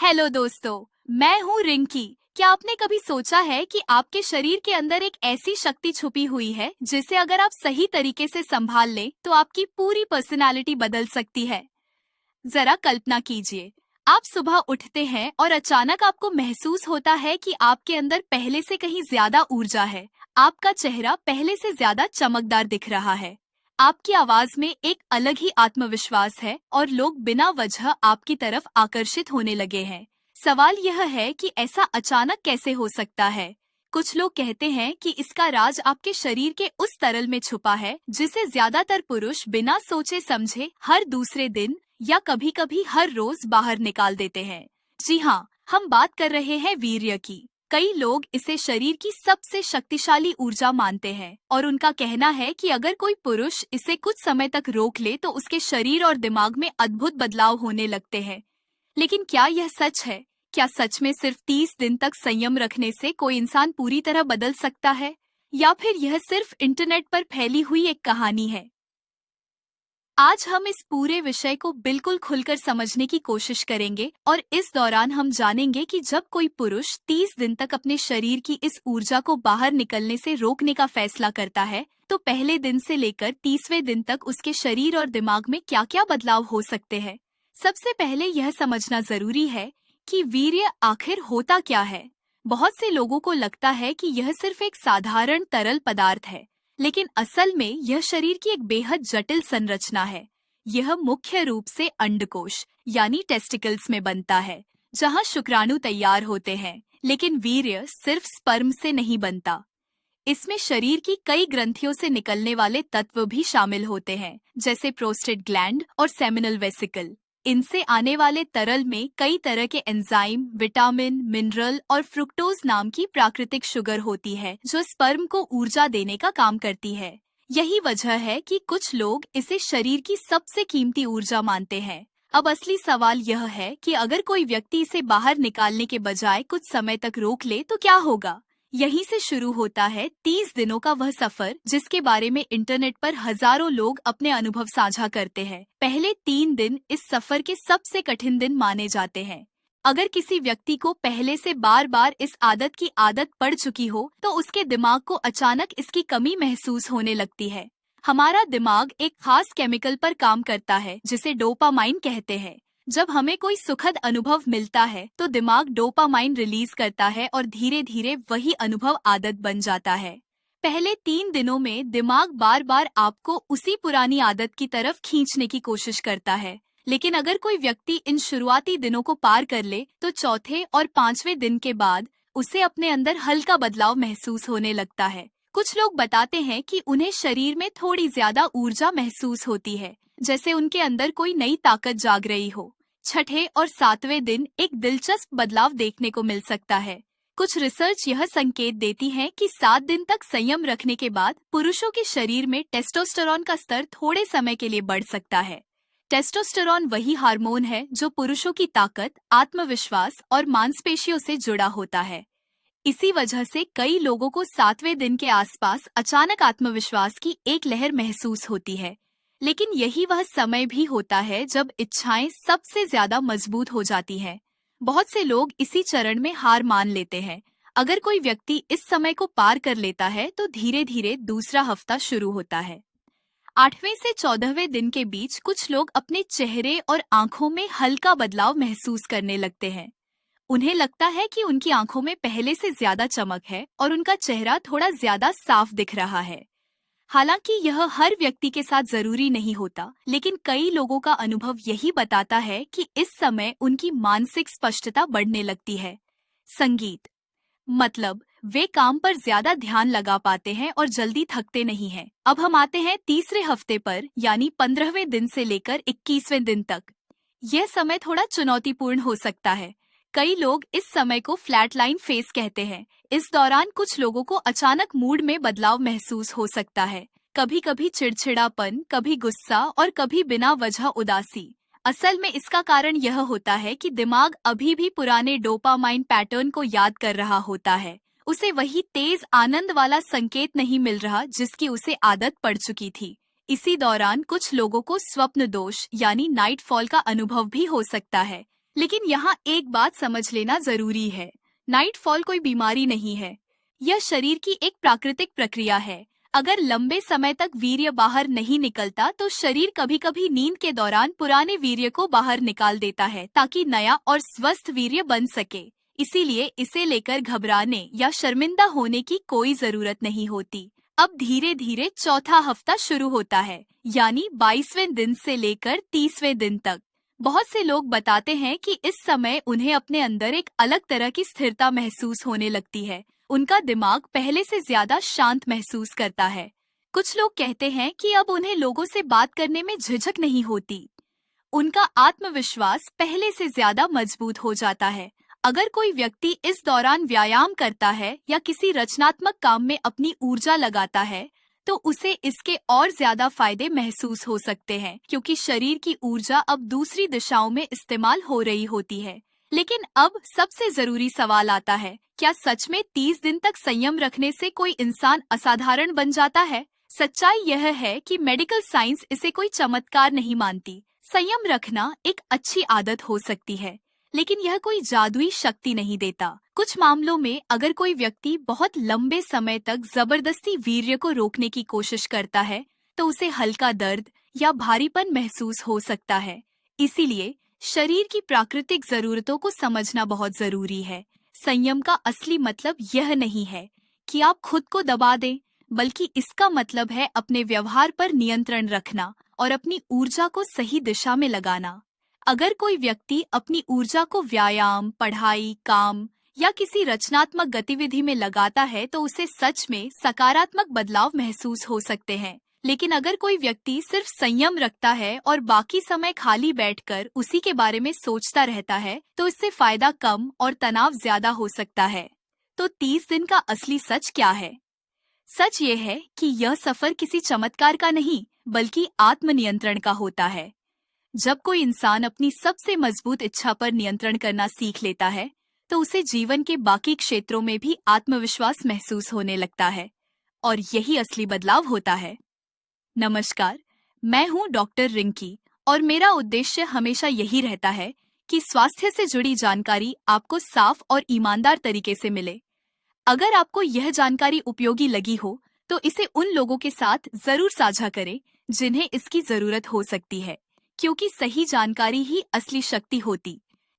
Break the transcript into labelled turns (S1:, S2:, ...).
S1: Hello दोस्तों, मैं हूँ रिंकी। क्या आपने कभी सोचा है कि आपके शरीर के अंदर एक ऐसी शक्ति छुपी हुई है जिसे अगर आप सही तरीके से संभाल लें तो आपकी पूरी पर्सनालिटी बदल सकती है। जरा कल्पना कीजिए, आप सुबह उठते हैं और अचानक आपको महसूस होता है कि आपके अंदर पहले से कहीं ज्यादा ऊर्जा है। आपका चेहरा पहले से ज्यादा चमकदार दिख रहा है। आपकी आवाज में एक अलग ही आत्मविश्वास है और लोग बिना वजह आपकी तरफ आकर्षित होने लगे हैं। सवाल यह है कि ऐसा अचानक कैसे हो सकता है। कुछ लोग कहते हैं कि इसका राज आपके शरीर के उस तरल में छुपा है जिसे ज्यादातर पुरुष बिना सोचे समझे हर दूसरे दिन या कभी-कभी हर रोज बाहर निकाल देते हैं। जी हाँ, हम बात कर रहे हैं वीर्य की। कई लोग इसे शरीर की सबसे शक्तिशाली ऊर्जा मानते हैं और उनका कहना है कि अगर कोई पुरुष इसे कुछ समय तक रोक ले तो उसके शरीर और दिमाग में अद्भुत बदलाव होने लगते हैं। लेकिन क्या यह सच है? क्या सच में सिर्फ 30 दिन तक संयम रखने से कोई इंसान पूरी तरह बदल सकता है, या फिर यह सिर्फ इंटरनेट पर फैली हुई एक कहानी है? आज हम इस पूरे विषय को बिल्कुल खुलकर समझने की कोशिश करेंगे और इस दौरान हम जानेंगे कि जब कोई पुरुष 30 दिन तक अपने शरीर की इस ऊर्जा को बाहर निकलने से रोकने का फैसला करता है, तो पहले दिन से लेकर 30वें दिन तक उसके शरीर और दिमाग में क्या क्या बदलाव हो सकते हैं। सबसे पहले यह समझना जरूरी है कि वीर्य आखिर होता क्या है। बहुत से लोगों को लगता है कि यह सिर्फ एक साधारण तरल पदार्थ है, लेकिन असल में यह शरीर की एक बेहद जटिल संरचना है। यह मुख्य रूप से अंडकोश यानी टेस्टिकल्स में बनता है, जहां शुक्राणु तैयार होते हैं। लेकिन वीर्य सिर्फ स्पर्म से नहीं बनता। इसमें शरीर की कई ग्रंथियों से निकलने वाले तत्व भी शामिल होते हैं, जैसे प्रोस्टेट ग्लैंड और सेमिनल वेसिकल। इनसे आने वाले तरल में कई तरह के एंजाइम, विटामिन, मिनरल और फ्रुक्टोज नाम की प्राकृतिक शुगर होती है, जो स्पर्म को ऊर्जा देने का काम करती है। यही वजह है कि कुछ लोग इसे शरीर की सबसे कीमती ऊर्जा मानते हैं। अब असली सवाल यह है कि अगर कोई व्यक्ति इसे बाहर निकालने के बजाय कुछ समय तक रोक ले तो क्या होगा। यहीं से शुरू होता है 30 दिनों का वह सफर, जिसके बारे में इंटरनेट पर हजारों लोग अपने अनुभव साझा करते हैं। पहले 3 दिन इस सफर के सबसे कठिन दिन माने जाते हैं। अगर किसी व्यक्ति को पहले से बार बार इस आदत की आदत पड़ चुकी हो तो उसके दिमाग को अचानक इसकी कमी महसूस होने लगती है। हमारा दिमाग एक खास केमिकल पर काम करता है जिसे डोपामाइन कहते हैं। जब हमें कोई सुखद अनुभव मिलता है तो दिमाग डोपामाइन रिलीज करता है और धीरे धीरे वही अनुभव आदत बन जाता है। पहले 3 दिनों में दिमाग बार बार आपको उसी पुरानी आदत की तरफ खींचने की कोशिश करता है। लेकिन अगर कोई व्यक्ति इन शुरुआती दिनों को पार कर ले तो चौथे और 5वें दिन के बाद उसे अपने अंदर हल्का बदलाव महसूस होने लगता है। कुछ लोग बताते हैं कि उन्हें शरीर में थोड़ी ज्यादा ऊर्जा महसूस होती है, जैसे उनके अंदर कोई नई ताकत जाग रही हो। छठे और 7वें दिन एक दिलचस्प बदलाव देखने को मिल सकता है। कुछ रिसर्च यह संकेत देती है कि 7 दिन तक संयम रखने के बाद पुरुषों के शरीर में टेस्टोस्टेरॉन का स्तर थोड़े समय के लिए बढ़ सकता है। टेस्टोस्टेरॉन वही हार्मोन है जो पुरुषों की ताकत, आत्मविश्वास और मांसपेशियों से जुड़ा होता है। इसी वजह से कई लोगों को 7वें दिन के आसपास अचानक आत्मविश्वास की एक लहर महसूस होती है। लेकिन यही वह समय भी होता है जब इच्छाएं सबसे ज्यादा मजबूत हो जाती हैं। बहुत से लोग इसी चरण में हार मान लेते हैं। अगर कोई व्यक्ति इस समय को पार कर लेता है तो धीरे धीरे दूसरा हफ्ता शुरू होता है। 8वें से 14वें दिन के बीच कुछ लोग अपने चेहरे और आंखों में हल्का बदलाव महसूस करने लगते हैं। उन्हें लगता है कि उनकी आंखों में पहले से ज्यादा चमक है और उनका चेहरा थोड़ा ज्यादा साफ दिख रहा है। हालांकि यह हर व्यक्ति के साथ जरूरी नहीं होता, लेकिन कई लोगों का अनुभव यही बताता है कि इस समय उनकी मानसिक स्पष्टता बढ़ने लगती है। संगीत, मतलब वे काम पर ज्यादा ध्यान लगा पाते हैं और जल्दी थकते नहीं हैं। अब हम आते हैं तीसरे हफ्ते पर, यानी 15वें दिन से लेकर 21वें दिन तक। यह समय थोड़ा चुनौतीपूर्ण हो सकता है। कई लोग इस समय को फ्लैट लाइन फेज कहते हैं। इस दौरान कुछ लोगों को अचानक मूड में बदलाव महसूस हो सकता है। कभी कभी चिड़चिड़ापन, कभी गुस्सा और कभी बिना वजह उदासी। असल में इसका कारण यह होता है कि दिमाग अभी भी पुराने डोपामाइन पैटर्न को याद कर रहा होता है। उसे वही तेज आनंद वाला संकेत नहीं मिल रहा जिसकी उसे आदत पड़ चुकी थी। इसी दौरान कुछ लोगों को स्वप्न दोष यानी नाइट फॉल का अनुभव भी हो सकता है। लेकिन यहाँ एक बात समझ लेना जरूरी है, नाइटफॉल कोई बीमारी नहीं है। यह शरीर की एक प्राकृतिक प्रक्रिया है। अगर लंबे समय तक वीर्य बाहर नहीं निकलता तो शरीर कभी कभी नींद के दौरान पुराने वीर्य को बाहर निकाल देता है ताकि नया और स्वस्थ वीर्य बन सके। इसीलिए इसे लेकर घबराने या शर्मिंदा होने की कोई जरूरत नहीं होती। अब धीरे धीरे चौथा हफ्ता शुरू होता है, यानी 22वें दिन से लेकर 30वें दिन तक। बहुत से लोग बताते हैं कि इस समय उन्हें अपने अंदर एक अलग तरह की स्थिरता महसूस होने लगती है। उनका दिमाग पहले से ज्यादा शांत महसूस करता है। कुछ लोग कहते हैं कि अब उन्हें लोगों से बात करने में झिझक नहीं होती। उनका आत्मविश्वास पहले से ज्यादा मजबूत हो जाता है। अगर कोई व्यक्ति इस दौरान व्यायाम करता है या किसी रचनात्मक काम में अपनी ऊर्जा लगाता है तो उसे इसके और ज्यादा फायदे महसूस हो सकते हैं, क्योंकि शरीर की ऊर्जा अब दूसरी दिशाओं में इस्तेमाल हो रही होती है। लेकिन अब सबसे जरूरी सवाल आता है, क्या सच में 30 दिन तक संयम रखने से कोई इंसान असाधारण बन जाता है? सच्चाई यह है कि मेडिकल साइंस इसे कोई चमत्कार नहीं मानती। संयम रखना एक अच्छी आदत हो सकती है, लेकिन यह कोई जादुई शक्ति नहीं देता। कुछ मामलों में अगर कोई व्यक्ति बहुत लंबे समय तक जबरदस्ती वीर्य को रोकने की कोशिश करता है तो उसे हल्का दर्द या भारीपन महसूस हो सकता है। इसीलिए शरीर की प्राकृतिक जरूरतों को समझना बहुत जरूरी है। संयम का असली मतलब यह नहीं है कि आप खुद को दबा दें, बल्कि इसका मतलब है अपने व्यवहार पर नियंत्रण रखना और अपनी ऊर्जा को सही दिशा में लगाना। अगर कोई व्यक्ति अपनी ऊर्जा को व्यायाम, पढ़ाई, काम या किसी रचनात्मक गतिविधि में लगाता है तो उसे सच में सकारात्मक बदलाव महसूस हो सकते हैं। लेकिन अगर कोई व्यक्ति सिर्फ संयम रखता है और बाकी समय खाली बैठकर उसी के बारे में सोचता रहता है तो इससे फायदा कम और तनाव ज्यादा हो सकता है। तो 30 दिन का असली सच क्या है? सच ये है कि यह सफर किसी चमत्कार का नहीं, बल्कि आत्मनियंत्रण का होता है। जब कोई इंसान अपनी सबसे मजबूत इच्छा पर नियंत्रण करना सीख लेता है तो उसे जीवन के बाकी क्षेत्रों में भी आत्मविश्वास महसूस होने लगता है, और यही असली बदलाव होता है। नमस्कार, मैं हूं डॉक्टर रिंकी और मेरा उद्देश्य हमेशा यही रहता है कि स्वास्थ्य से जुड़ी जानकारी आपको साफ और ईमानदार तरीके से मिले। अगर आपको यह जानकारी उपयोगी लगी हो तो इसे उन लोगों के साथ जरूर साझा करें जिन्हें इसकी जरूरत हो सकती है, क्योंकि सही जानकारी ही असली शक्ति होती